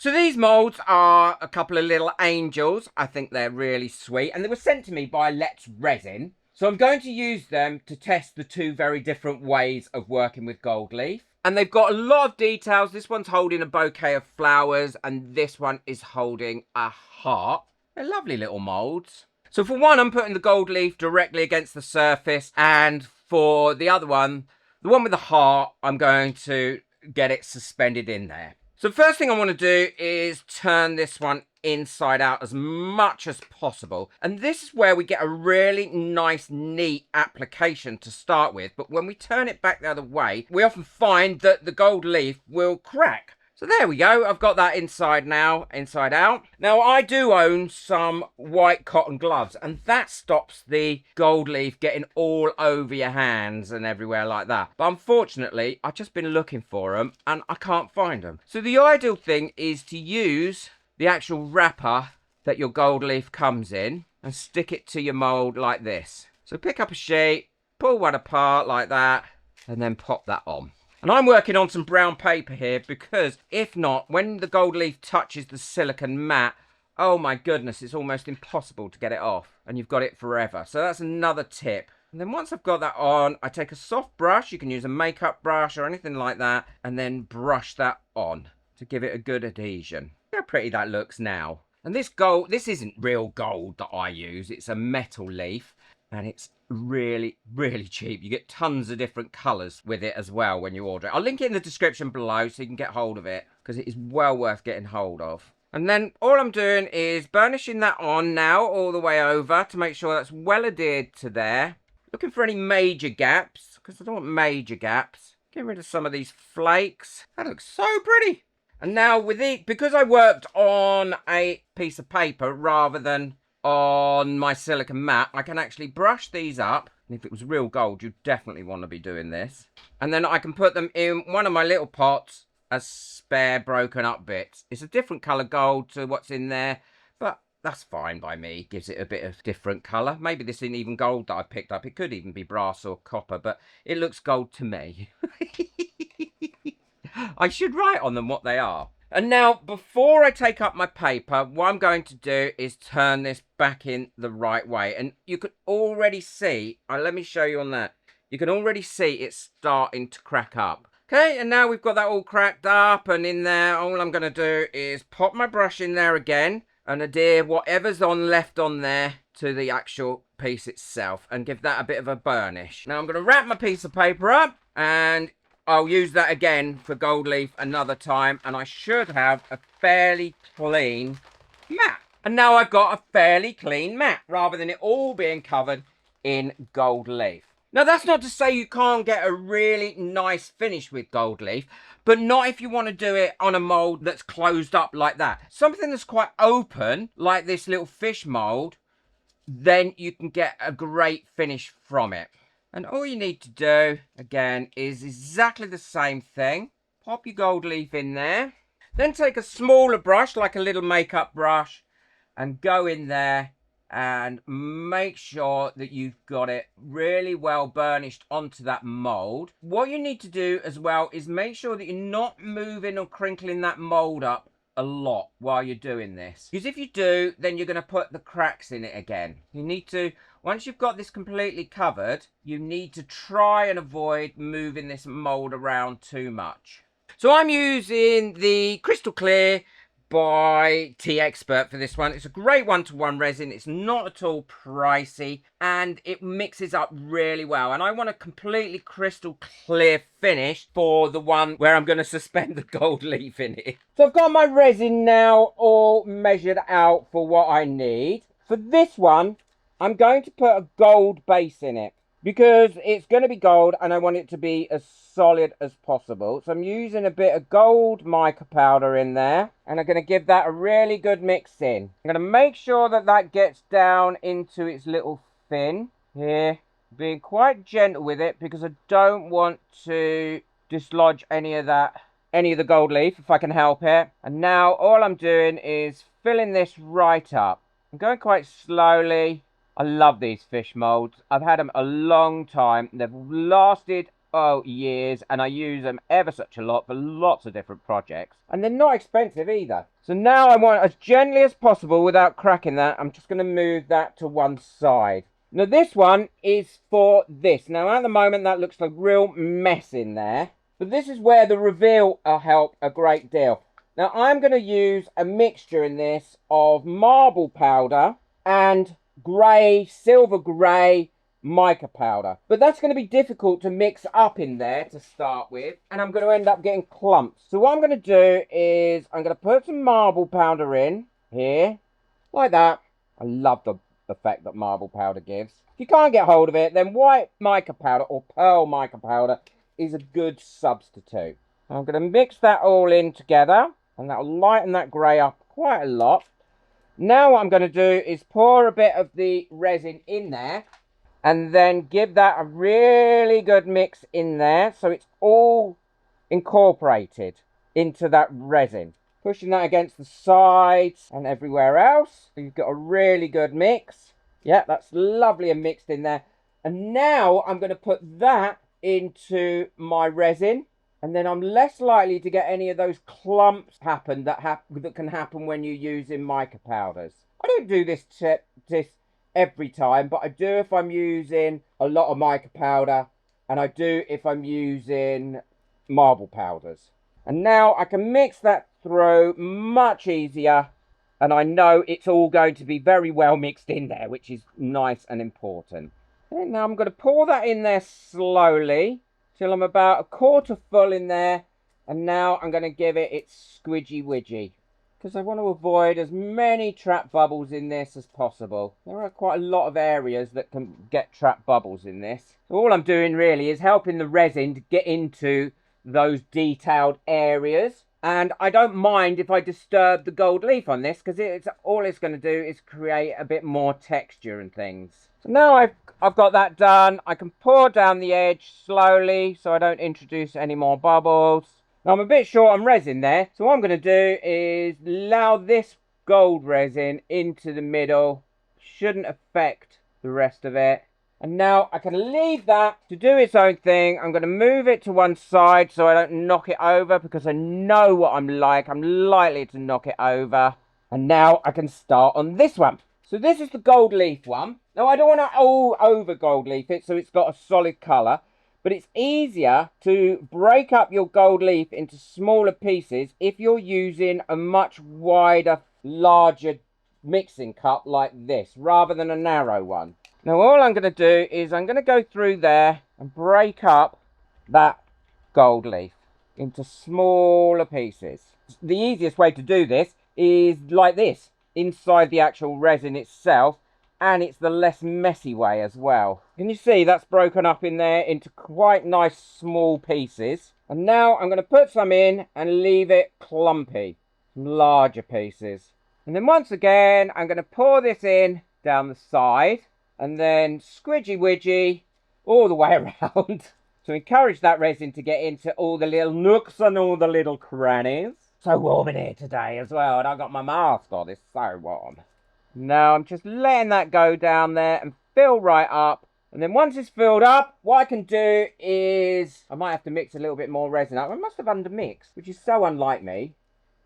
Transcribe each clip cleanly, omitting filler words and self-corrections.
So these moulds are a couple of little angels. I think they're really sweet. And they were sent to me by Let's Resin. So I'm going to use them to test the two very different ways of working with gold leaf. And they've got a lot of details. This one's holding a bouquet of flowers and this one is holding a heart. They're lovely little moulds. So for one, I'm putting the gold leaf directly against the surface. And for the other one, the one with the heart, I'm going to get it suspended in there. So first thing I want to do is turn this one inside out as much as possible. And this is where we get a really nice, neat application to start with. But when we turn it back the other way, we often find that the gold leaf will crack. So there we go. I've got that inside now, inside out. Now, I do own some white cotton gloves, and that stops the gold leaf getting all over your hands and everywhere like that. But unfortunately, I've just been looking for them, and I can't find them. So the ideal thing is to use the actual wrapper that your gold leaf comes in and stick it to your mould like this. So pick up a sheet, pull one apart like that, and then pop that on. And I'm working on some brown paper here because if not, when the gold leaf touches the silicone mat, oh my goodness, it's almost impossible to get it off. And you've got it forever. So that's another tip. And then once I've got that on, I take a soft brush. You can use a makeup brush or anything like that. And then brush that on to give it a good adhesion. Look how pretty that looks now. And this gold, this isn't real gold that I use. It's a metal leaf. And it's really, really cheap. You get tons of different colours with it as well when you order it. I'll link it in the description below so you can get hold of it, because it is well worth getting hold of. And then all I'm doing is burnishing that on now all the way over to make sure that's well adhered to there. Looking for any major gaps, because I don't want major gaps. Getting rid of some of these flakes. That looks so pretty. And now with it, because I worked on a piece of paper rather than on my silicone mat, I can actually brush these up. And if it was real gold, you'd definitely want to be doing this. And then I can put them in one of my little pots as spare broken up bits. It's a different colour gold to what's in there, but that's fine by me. Gives it a bit of different colour. Maybe this isn't even gold that I picked up. It could even be brass or copper, but it looks gold to me. I should write on them what they are. And now, before I take up my paper, what I'm going to do is turn this back in the right way. And you can already see, let me show you on that. You can already see it's starting to crack up. Okay, and now we've got that all cracked up and in there. All I'm going to do is pop my brush in there again and adhere whatever's left on there to the actual piece itself and give that a bit of a burnish. Now I'm going to wrap my piece of paper up and I'll use that again for gold leaf another time, and I should have a fairly clean mat. And now I've got a fairly clean mat, rather than it all being covered in gold leaf. Now that's not to say you can't get a really nice finish with gold leaf, but not if you want to do it on a mould that's closed up like that. Something that's quite open, like this little fish mould, then you can get a great finish from it. And all you need to do, again, is exactly the same thing. Pop your gold leaf in there. Then take a smaller brush, like a little makeup brush, and go in there and make sure that you've got it really well burnished onto that mould. What you need to do as well is make sure that you're not moving or crinkling that mould up a lot while you're doing this, because if you do, then you're going to put the cracks in it again. You need to, once you've got this completely covered, you need to try and avoid moving this mold around too much. So I'm using the Crystal Clear by T-Expert for this one. It's a great one-to-one resin. It's not at all pricey and it mixes up really well. And I want a completely crystal clear finish for the one where I'm going to suspend the gold leaf in it. So I've got my resin now all measured out for what I need. For this one, I'm going to put a gold base in it because it's going to be gold and I want it to be as solid as possible. So I'm using a bit of gold mica powder in there and I'm going to give that a really good mix in. I'm going to make sure that that gets down into its little fin here, being quite gentle with it because I don't want to dislodge any of the gold leaf if I can help it. And now all I'm doing is filling this right up. I'm going quite slowly. I love these fish moulds. I've had them a long time. They've lasted years, and I use them ever such a lot for lots of different projects. And they're not expensive either. So now I want, as gently as possible without cracking that, I'm just going to move that to one side. Now this one is for this. Now at the moment that looks like a real mess in there. But this is where the reveal will help a great deal. Now I'm going to use a mixture in this of marble powder and grey, silver grey mica powder. But that's going to be difficult to mix up in there to start with. And I'm going to end up getting clumps. So what I'm going to do is I'm going to put some marble powder in here. Like that. I love the effect that marble powder gives. If you can't get hold of it, then white mica powder or pearl mica powder is a good substitute. I'm going to mix that all in together. And that'll lighten that grey up quite a lot. Now what I'm going to do is pour a bit of the resin in there. And then give that a really good mix in there. So it's all incorporated into that resin. Pushing that against the sides and everywhere else. So you've got a really good mix. Yeah, that's lovely and mixed in there. And now I'm going to put that into my resin. And then I'm less likely to get any of those clumps happen that can happen when you're using mica powders. I don't do this every time, but I do if I'm using a lot of mica powder, and I do if I'm using marble powders. And now I can mix that through much easier, and I know it's all going to be very well mixed in there, which is nice and important. And now I'm going to pour that in there slowly till I'm about a quarter full in there, and now I'm going to give it its squidgy widgy, because I want to avoid as many trap bubbles in this as possible. There are quite a lot of areas that can get trap bubbles in this. So all I'm doing really is helping the resin to get into those detailed areas. And I don't mind if I disturb the gold leaf on this, because all it's going to do is create a bit more texture and things. So now I've got that done. I can pour down the edge slowly so I don't introduce any more bubbles. Now I'm a bit short on resin there, so what I'm going to do is allow this gold resin into the middle. Shouldn't affect the rest of it. And now I can leave that to do its own thing. I'm going to move it to one side so I don't knock it over, because I know what I'm like. I'm likely to knock it over. And now I can start on this one. So this is the gold leaf one. Now I don't want to all over gold leaf it so it's got a solid colour. But it's easier to break up your gold leaf into smaller pieces if you're using a much wider, larger mixing cup like this, rather than a narrow one. Now all I'm going to do is I'm going to go through there and break up that gold leaf into smaller pieces. The easiest way to do this is like this, inside the actual resin itself. And it's the less messy way as well. Can you see that's broken up in there into quite nice small pieces? And now I'm going to put some in and leave it clumpy, some larger pieces. And then once again, I'm going to pour this in down the side and then squidgy widgy all the way around to encourage that resin to get into all the little nooks and all the little crannies. So warm in here today as well, and I've got my mask on, it's so warm. Now I'm just letting that go down there and fill right up. And then once it's filled up, what I can do is I might have to mix a little bit more resin up. I must have undermixed, which is so unlike me.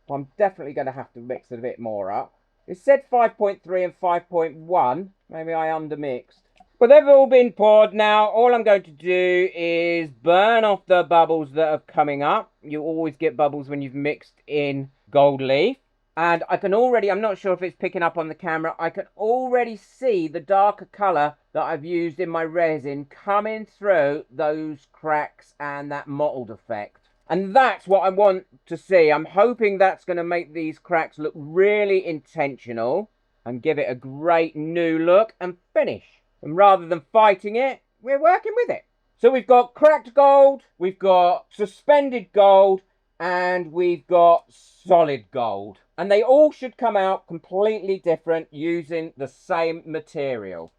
But I'm definitely going to have to mix it a bit more up. It said 5.3 and 5.1. Maybe I undermixed. But they've all been poured now. All I'm going to do is burn off the bubbles that are coming up. You always get bubbles when you've mixed in gold leaf. And I can already, I'm not sure if it's picking up on the camera, I can already see the darker colour that I've used in my resin coming through those cracks and that mottled effect. And that's what I want to see. I'm hoping that's going to make these cracks look really intentional and give it a great new look and finish. And rather than fighting it, we're working with it. So we've got cracked gold, we've got suspended gold, and we've got solid gold. And they all should come out completely different using the same material.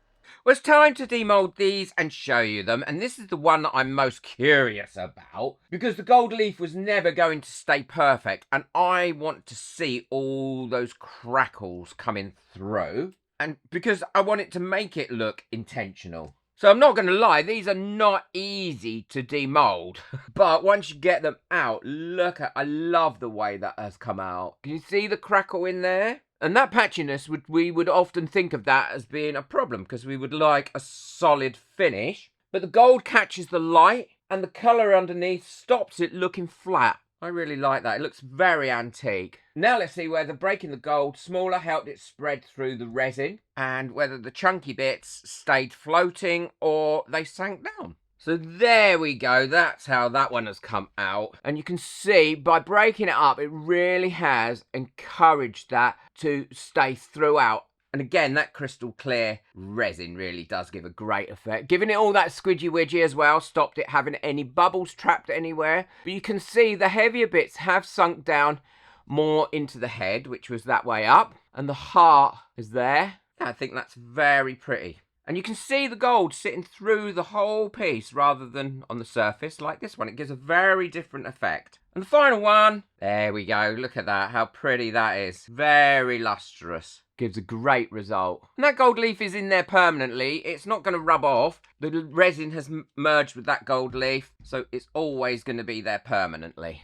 Well, it's time to demold these and show you them. And this is the one that I'm most curious about, because the gold leaf was never going to stay perfect. And I want to see all those crackles coming through. And because I want it to make it look intentional. So I'm not going to lie, these are not easy to demold. But once you get them out, look at, I love the way that has come out. Can you see the crackle in there? And that patchiness, we would often think of that as being a problem because we would like a solid finish. But the gold catches the light and the colour underneath stops it looking flat. I really like that. It looks very antique. Now let's see whether breaking the gold smaller helped it spread through the resin and whether the chunky bits stayed floating or they sank down. So there we go. That's how that one has come out. And you can see by breaking it up, it really has encouraged that to stay throughout. And again, that crystal clear resin really does give a great effect. Giving it all that squidgy widgy as well, stopped it having any bubbles trapped anywhere. But you can see the heavier bits have sunk down more into the head, which was that way up. And the heart is there. I think that's very pretty. And you can see the gold sitting through the whole piece rather than on the surface like this one. It gives a very different effect. And the final one, there we go. Look at that, how pretty that is. Very lustrous. Gives a great result. And that gold leaf is in there permanently. It's not going to rub off. The resin has merged with that gold leaf, so it's always going to be there permanently.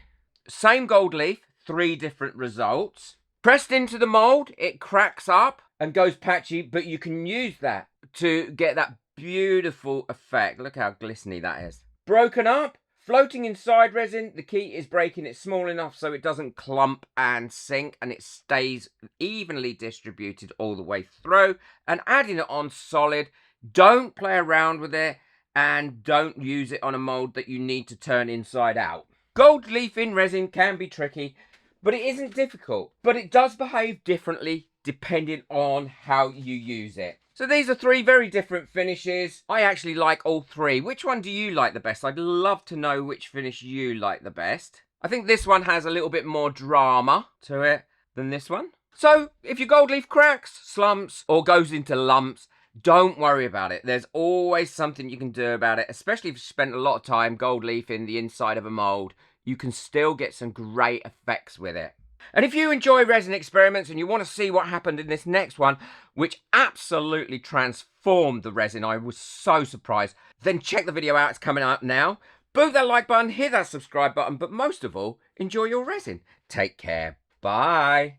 Same gold leaf, 3 different results. Pressed into the mould, it cracks up and goes patchy, but you can use that to get that beautiful effect. Look how glistening that is. Broken up, floating inside resin. The key is breaking it small enough so it doesn't clump and sink and it stays evenly distributed all the way through. And adding it on solid. Don't play around with it and don't use it on a mould that you need to turn inside out. Gold leaf in resin can be tricky, but it isn't difficult. But it does behave differently depending on how you use it. So these are 3 very different finishes. I actually like all 3. Which one do you like the best? I'd love to know which finish you like the best. I think this one has a little bit more drama to it than this one. So if your gold leaf cracks, slumps, or goes into lumps, don't worry about it. There's always something you can do about it, especially if you spent a lot of time gold leaf in the inside of a mould. You can still get some great effects with it. And if you enjoy resin experiments and you want to see what happened in this next one, which absolutely transformed the resin, I was so surprised, then check the video out. It's coming up now. Boot that like button, hit that subscribe button, but most of all, enjoy your resin. Take care. Bye.